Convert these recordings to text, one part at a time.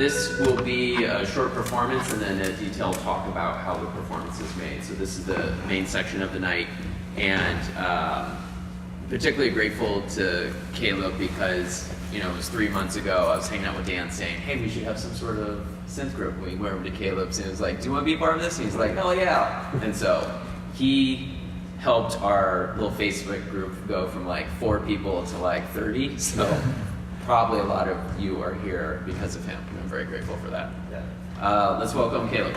this will be a short performance and then a detailed talk about how the performance is made. So this is the main section of the night, and particularly grateful to Caleb because, you know, it was 3 months ago, I was hanging out with Dan saying, hey, we should have some sort of synth group. We went over to Caleb's and he was like, do you want to be a part of this? And he's like, hell yeah. And so he helped our little Facebook group go from like 4 people to like 30. So probably a lot of you are here because of him. I'm very grateful for that. Yeah. Let's welcome Caleb.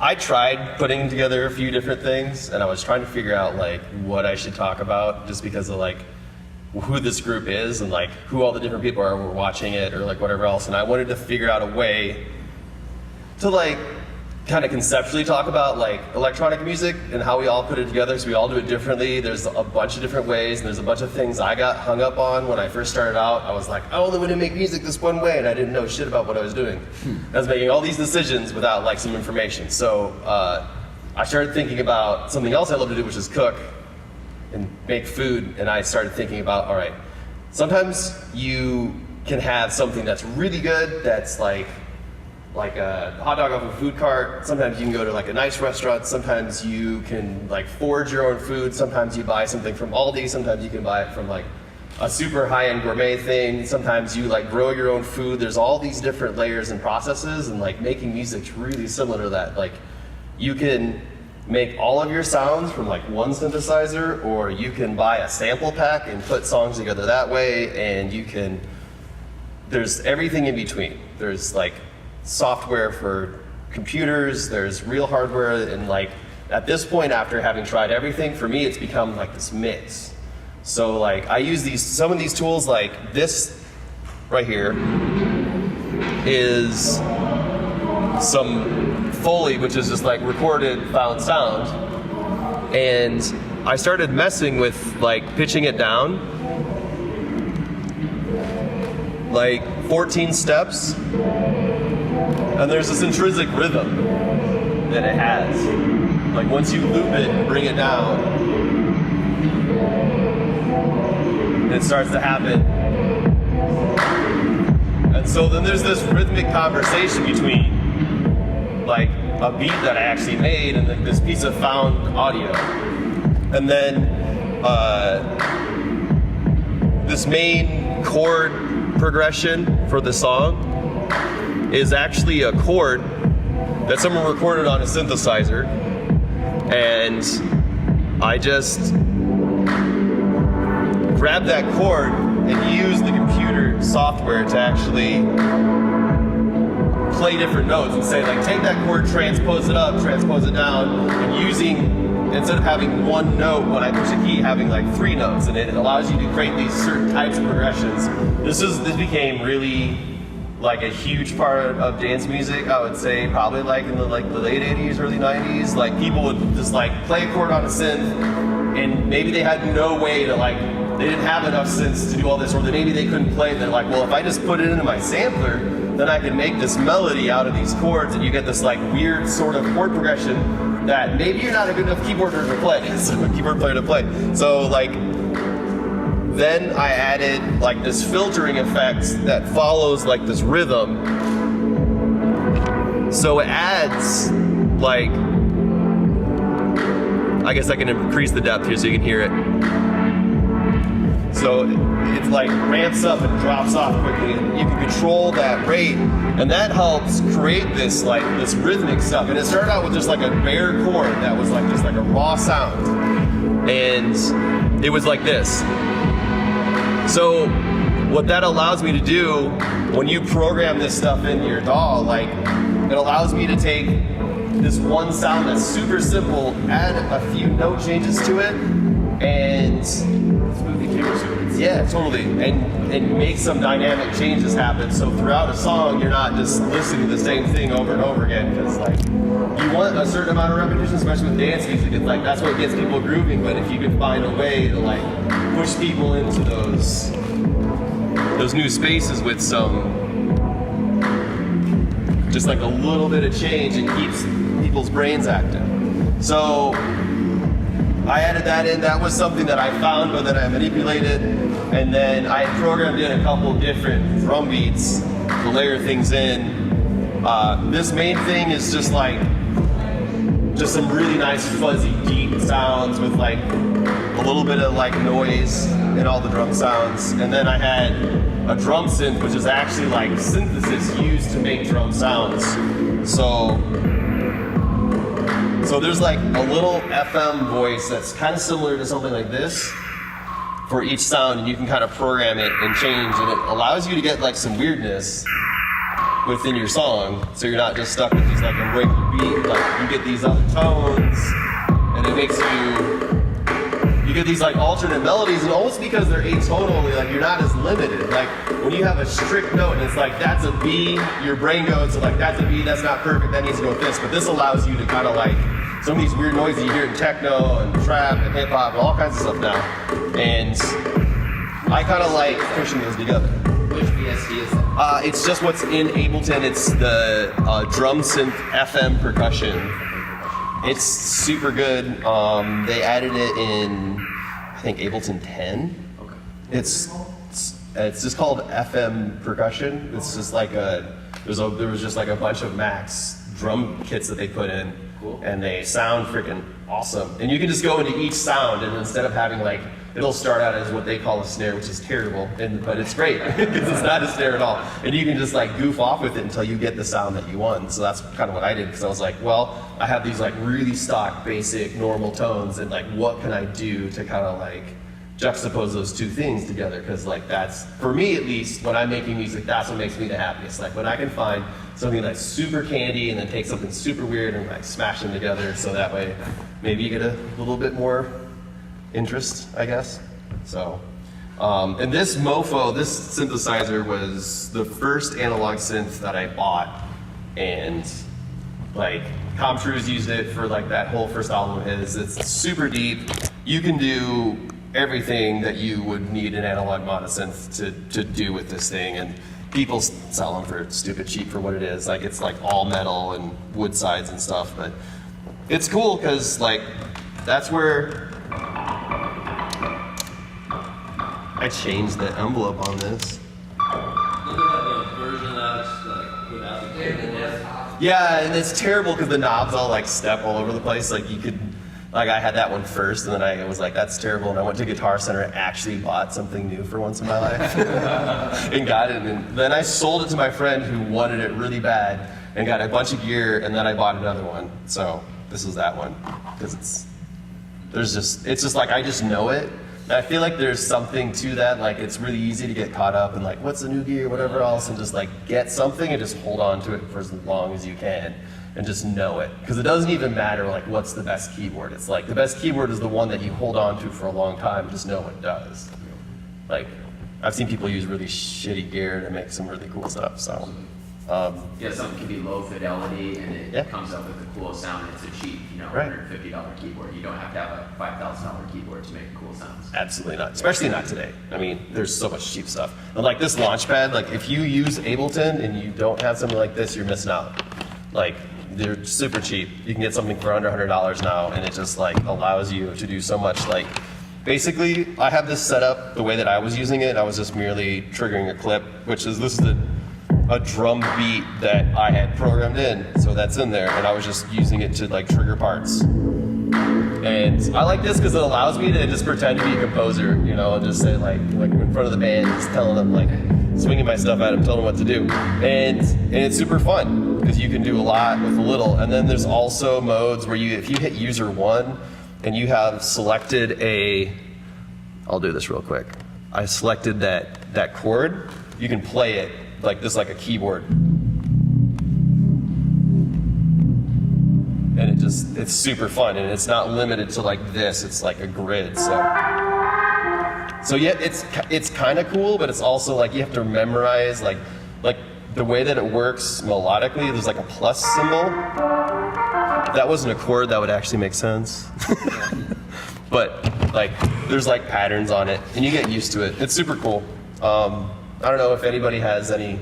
I tried putting together a few different things, and I was trying to figure out like what I should talk about, just because of like who this group is and like who all the different people are who are watching it or like whatever else. And I wanted to figure out a way to like kind of conceptually talk about like electronic music and how we all put it together, so we all do it differently. There's a bunch of different ways, and there's a bunch of things I got hung up on when I first started out. I was like, I only want to make music this one way, and I didn't know shit about what I was doing. I was making all these decisions without like some information. So I started thinking about something else I love to do, which is cook and make food. And I started thinking about, all right, sometimes you can have something that's really good, that's like a hot dog off a food cart. Sometimes you can go to like a nice restaurant. Sometimes you can like forage your own food. Sometimes you buy something from Aldi. Sometimes you can buy it from like a super high-end gourmet thing. Sometimes you like grow your own food. There's all these different layers and processes, and like making music's really similar to that. Like you can make all of your sounds from like one synthesizer, or you can buy a sample pack and put songs together that way, and you can, there's everything in between. There's like software for computers, there's real hardware, and like at this point, after having tried everything, for me it's become like this mix. So like I use some of these tools, like this right here is some Foley, which is just like recorded found sound, and I started messing with like pitching it down like 14 steps. And there's this intrinsic rhythm that it has. Like once you loop it and bring it down, it starts to happen. And so then there's this rhythmic conversation between like a beat that I actually made and like this piece of found audio. And then this main chord progression for the song is actually a chord that someone recorded on a synthesizer, and I just grabbed that chord and used the computer software to actually play different notes and say like, take that chord, transpose it up, transpose it down, and using, instead of having one note when I push a key, having like 3 notes, and it allows you to create these certain types of progressions. This became really like a huge part of dance music, I would say, probably like in the late 80s, early 90s. Like people would just like play a chord on a synth, and maybe they had no way to like, they didn't have enough synths to do all this, or maybe they couldn't play. They're like, well, if I just put it into my sampler, then I can make this melody out of these chords, and you get this like weird sort of chord progression that maybe you're not a good enough keyboarder to play, so a keyboard player to play. So like, then I added like this filtering effect that follows like this rhythm. So it adds like, I guess I can increase the depth here so you can hear it. So it's like ramps up and drops off quickly, and you can control that rate, and that helps create this like this rhythmic stuff. And it started out with just like a bare chord that was like just like a raw sound, and it was like this. So what that allows me to do when you program this stuff into your DAW, like it allows me to take this one sound that's super simple, add a few note changes to it, and yeah, totally, and make some dynamic changes happen. So throughout a song, you're not just listening to the same thing over and over again, because like you want a certain amount of repetition, especially with dance music. It's like that's what gets people grooving. But if you can find a way to like push people into those new spaces with some, just like a little bit of change, it keeps people's brains active. So I added that in. That was something that I found, but then I manipulated, and then I programmed in a couple different drum beats to layer things in. This main thing is just some really nice fuzzy deep sounds with like a little bit of like noise in all the drum sounds. And then I had a drum synth, which is actually like synthesis used to make drum sounds. So there's like a little FM voice that's kind of similar to something like this for each sound, and you can kind of program it and change, and it allows you to get like some weirdness within your song, so you're not just stuck with these like regular beat, like you get these other tones, and it makes you get these like alternate melodies, and almost because they're atonal, like you're not as limited. Like when you have a strict note and it's like that's a B, your brain goes to like that's a B, that's not perfect, that needs to go with this. But this allows you to kind of like some of these weird noises you hear in techno and trap and hip hop and all kinds of stuff now. And I kind of like pushing those together. Which VST is that? It's just what's in Ableton. It's the drum synth FM percussion. It's super good. They added it in, I think, Ableton 10. Okay. It's just called FM percussion. It's just like there was just like a bunch of Max drum kits that they put in, cool. And they sound freaking awesome. And you can just go into each sound, and instead of having like, it'll start out as what they call a snare, which is terrible, but it's great because it's not a snare at all. And you can just like goof off with it until you get the sound that you want. So that's kind of what I did, because I was like, well, I have these like really stock, basic, normal tones, and like what can I do to kind of like juxtapose those two things together? Because like that's, for me at least, when I'm making music, that's what makes me the happiest. Like when I can find something that's super candy and then take something super weird and like smash them together, so that way maybe you get a little bit more interest, I guess. So, and this Mopho, this synthesizer was the first analog synth that I bought, and like Comtrue's used it for like that whole first album of his. It's super deep. You can do everything that you would need an analog monosynth to do with this thing, and people sell them for stupid cheap for what it is. Like it's like all metal and wood sides and stuff, but it's cool because like that's where I changed the envelope on this. Look at that version that's like without the kit in it. Yeah, and it's terrible because the knobs all like step all over the place. Like you could, like I had that one first, and then I was like, that's terrible. And I went to Guitar Center and actually bought something new for once in my life and got it. And then I sold it to my friend who wanted it really bad and got a bunch of gear, and then I bought another one. So this is that one, because it's just like I just know it. And I feel like there's something to that, like it's really easy to get caught up in like what's the new gear, whatever else, and just like get something and just hold on to it for as long as you can and just know it. Because it doesn't even matter like what's the best keyboard. It's like the best keyboard is the one that you hold on to for a long time and just know what it does. Like I've seen people use really shitty gear to make some really cool stuff, so. Yeah, something can be low fidelity and it comes up with a cool sound. It's a cheap, Right. $150 keyboard. You don't have to have a $5,000 keyboard to make cool sounds. Absolutely not, especially not today. I mean, there's so much cheap stuff. And like this Launchpad, like if you use Ableton and you don't have something like this, you're missing out. Like they're super cheap. You can get something for under $100 now, and it just like allows you to do so much. Like basically, I have this set up the way that I was using it. I was just merely triggering a clip, which is this is a drum beat that I had programmed in, so that's in there, and I was just using it to like trigger parts. And I like this because it allows me to just pretend to be a composer, and just say like in front of the band, just telling them like, swinging my stuff at them, telling them what to do. And it's super fun because you can do a lot with a little. And then there's also modes where if you hit user 1 and you have selected I'll do this real quick. I selected that chord, you can play it like this, like a keyboard. And it's super fun, and it's not limited to like this, it's like a grid, so yeah, it's kind of cool, but it's also like you have to memorize like the way that it works melodically. There's like a plus symbol. If that wasn't a chord, that would actually make sense. But like there's like patterns on it, and you get used to it. It's super cool. I don't know if anybody has any.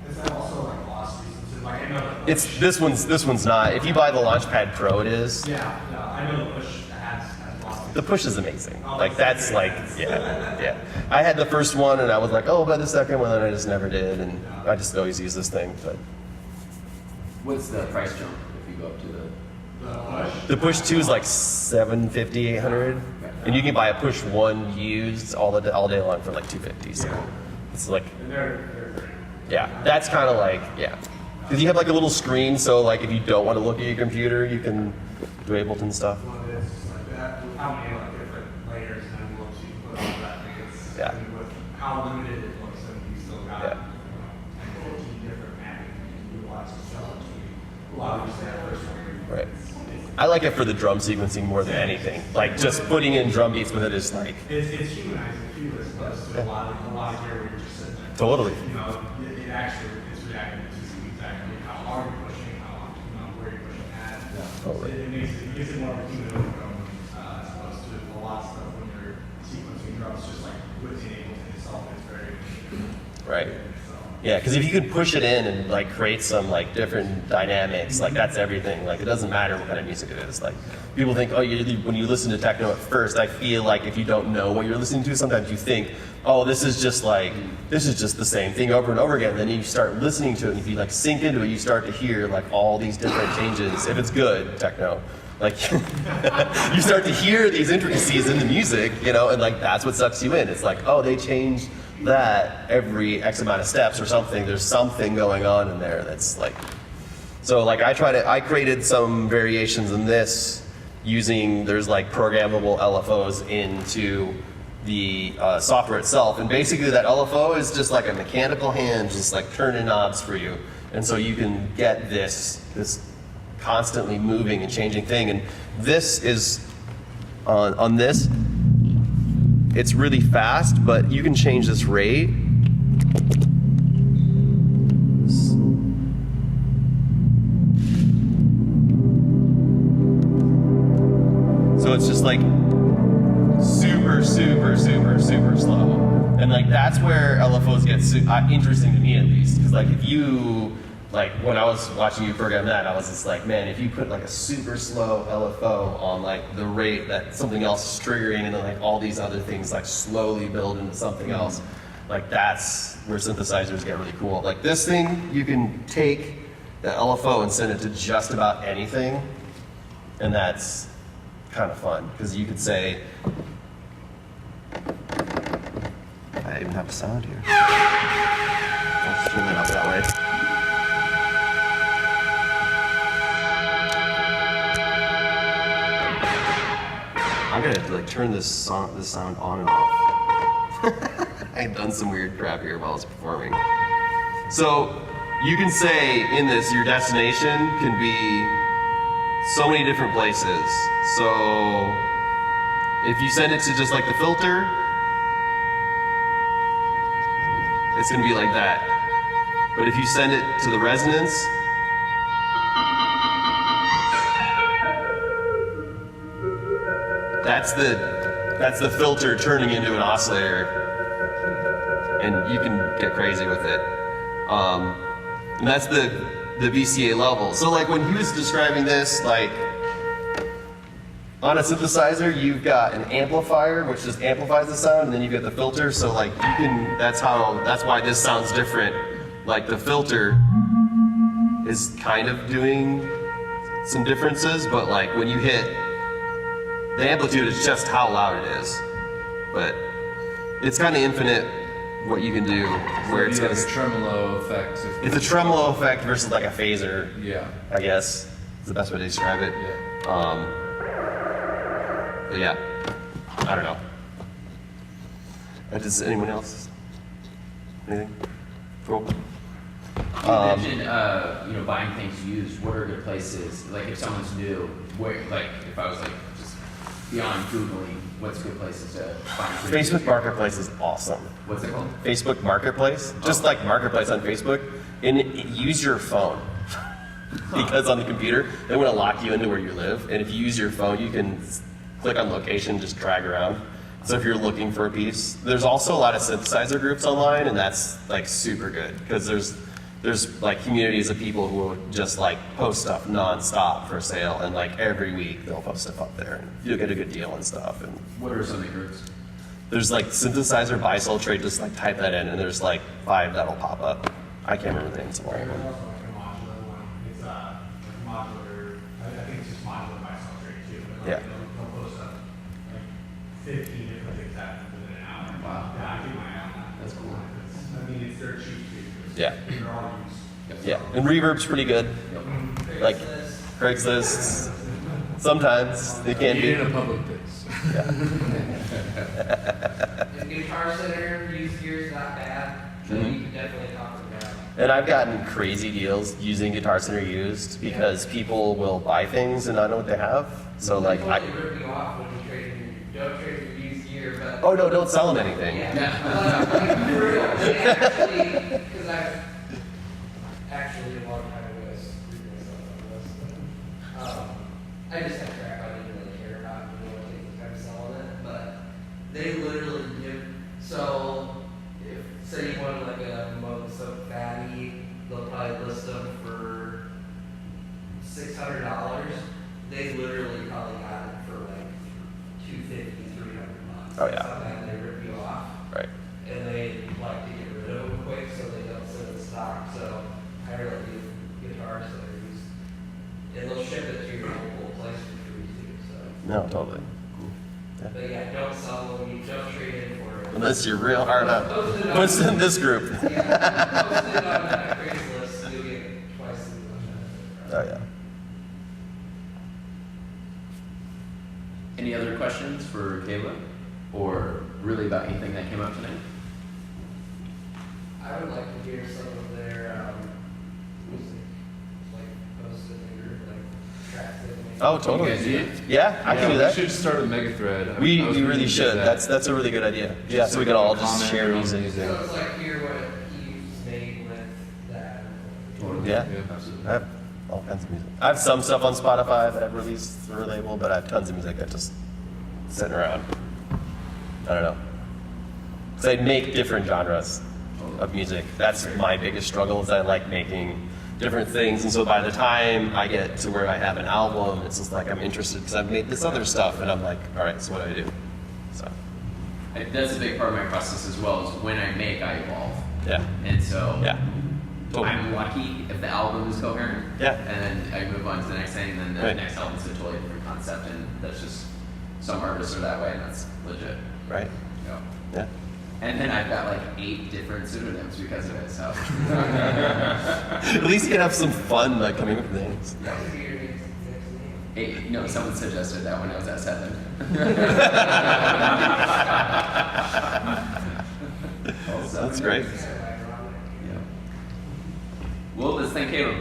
Is that also like velocity? Like I know. It's this one's not. If you buy the Launchpad Pro, it is. Yeah, I know the push has velocity. The push is amazing. Oh, Like that's like yeah. I had the first one, and I was like, oh, by the second one, and I just never did, and I just always use this thing. But What's the price jump if you go up to the push 2 is like $750, $800, and you can buy a push 1 used all day long for like $250. So it's like. And they're great. Yeah, that's kind of like, because you have like a little screen, so like if you don't want to look at your computer, you can do Ableton stuff. Well, it is just like that. With how many like different layers and envelopes you can put on that, it's Yeah. and with how limited it looks, and you still got Yeah. 14 different mapping you can utilize to sell it to a lot of these that first one. Right. I like it for the drum sequencing more than anything. Like just putting in drum beats with it is like It's humanizing too, as opposed to a lot of gear where you're just sitting there. Totally. You know, it actually is reacting to see exactly how hard you're pushing, where you're pushing at. Totally. It gives it more of a human overcome, as opposed to a lot of stuff when you're sequencing drums, just like within Ableton itself, it's very right. so. Yeah, because if you can push it in and like create some like different dynamics, like that's everything. Like it doesn't matter what kind of music it is. Like people think, oh, when you listen to techno at first, I feel like if you don't know what you're listening to, sometimes you think, oh, this is just the same thing over and over again. And then you start listening to it, and if you like sink into it, you start to hear like all these different changes. If it's good techno, like you start to hear these intricacies in the music, you know, and like that's what sucks you in. It's like, oh, they changed that every X amount of steps or something. There's something going on in there that's like, so like I created some variations in this using, there's like programmable LFOs into the software itself, and basically that LFO is just like a mechanical hand just like turning knobs for you, and so you can get this constantly moving and changing thing. And this is on this, it's really fast, but you can change this rate. So it's just like super, super, super, super slow. And like that's where LFOs get interesting to me, at least. Because like if you, like when I was watching you program that, I was just like, man, if you put like a super slow LFO on like the rate that something else is triggering, and then like all these other things like slowly build into something else, like that's where synthesizers get really cool. Like this thing, you can take the LFO and send it to just about anything, and that's kind of fun, because you could say, I even have a sound here. Let's turn it up that way. I'm gonna like turn this sound on and off. I've done some weird crap here while I was performing. So you can say in this, your destination can be so many different places. So if you send it to just like the filter, it's gonna be like that. But if you send it to the resonance, that's the filter turning into an oscillator, and you can get crazy with it. And that's the VCA level. So like when he was describing this, like on a synthesizer, you've got an amplifier which just amplifies the sound, and then you get the filter. So like you can, that's why this sounds different. Like the filter is kind of doing some differences, but like when you hit the amplitude, is just how loud it is. But it's kind of infinite what you can do, where it's You gonna. have a tremolo effect. It's a tremolo effect versus like a phaser. Yeah. I guess is the best way to describe it. Yeah. But yeah, I don't know. Does anyone else? Anything? Cool. You mentioned, buying things used. What are good places? Like if someone's new, where, like if I was like just beyond Googling, what's good places to find? Facebook Marketplace is awesome. What's it called? Facebook Marketplace, just like Marketplace on Facebook, and use your phone. Because on the computer, they want to lock you into where you live, and if you use your phone, you can click on location, just drag around. So if you're looking for a piece, there's also a lot of synthesizer groups online, and that's like super good, because there's like communities of people who will just like post stuff nonstop for sale, and like every week they'll post stuff up there, and you'll get a good deal and stuff. And What are some of the groups? there's like synthesizer buy sell trade, just like type that in, and there's like 5 that'll pop up. I can't remember the names of all of There's them. also like a modular one. It's like modular. I think it's just modular by cell trade too. But Yeah. they'll post up like 15 different things happening within an hour. Wow. Yeah, I keep my eye on that. That's cool. I mean, it's their cheap too. Yeah. They're all used. Yeah, and Reverb's pretty good. Like Craigslist, sometimes it can You in be. a public place. The Guitar Center used gear is not bad, so you can definitely talk about And I've gotten crazy deals using Guitar Center used because people will buy things and not know what they have. So like, They rip you off when you trade in your, don't trade your used gear, but. oh no, don't sell them anything. Yeah, like, for real, they actually, because I've actually a long time ago, I screwed myself on this. I just had crap I didn't really care about, and didn't want to take the time selling it, but they literally give, so, if, say you wanted like a Mopho fatty, they'll probably list them for $600. They literally probably got it for like $250, $300. Oh, yeah. Sometimes they rip you off, Right. and they like to get rid of them quick so they don't sit in stock. So I really do guitar centers, and they'll ship it to your local place for free too. So, No, totally. but yeah, don't sell them. You don't trade in for it. Unless you're real hard up. What's in this group? Yeah, post it on that Craigslist. You'll get twice as much. Oh yeah. Any other questions for Kayla? Or really about anything that came up tonight? I would like to hear some of their music, like posted in the group, like tracks that they make. Oh, totally. You guys Yeah, I can do We that. should start a mega thread. We I was really thinking to do should. that. That's a really good idea. Yeah, so we can all just share music. So it's like hear what he's made with that. Totally. Yeah. Absolutely. I have all kinds of music. I have some stuff on Spotify that I've released through a label, but I have tons of music that just sitting around. I don't know. So I make different genres of music. That's my biggest struggle is I like making different things. And so by the time I get to where I have an album, it's just like I'm interested because I've made this other stuff and I'm like, all right, so what do I do? So, That's a big part of my process as well, is when I make, I evolve. yeah. And so Yeah. Totally. I'm lucky if the album is coherent. Yeah. And then I move on to the next thing, and then the Right. next album's a totally different concept, and that's just, some artists are that way, and that's legit. Right? Yeah. Yeah. And then I've got like 8 different pseudonyms because of it, so. At least you can have some fun like coming up with names. That would be your next name. 8, you know, someone suggested that when I was at 7. That's great. Kind of ironic. Yeah. Well, let's thank Caleb.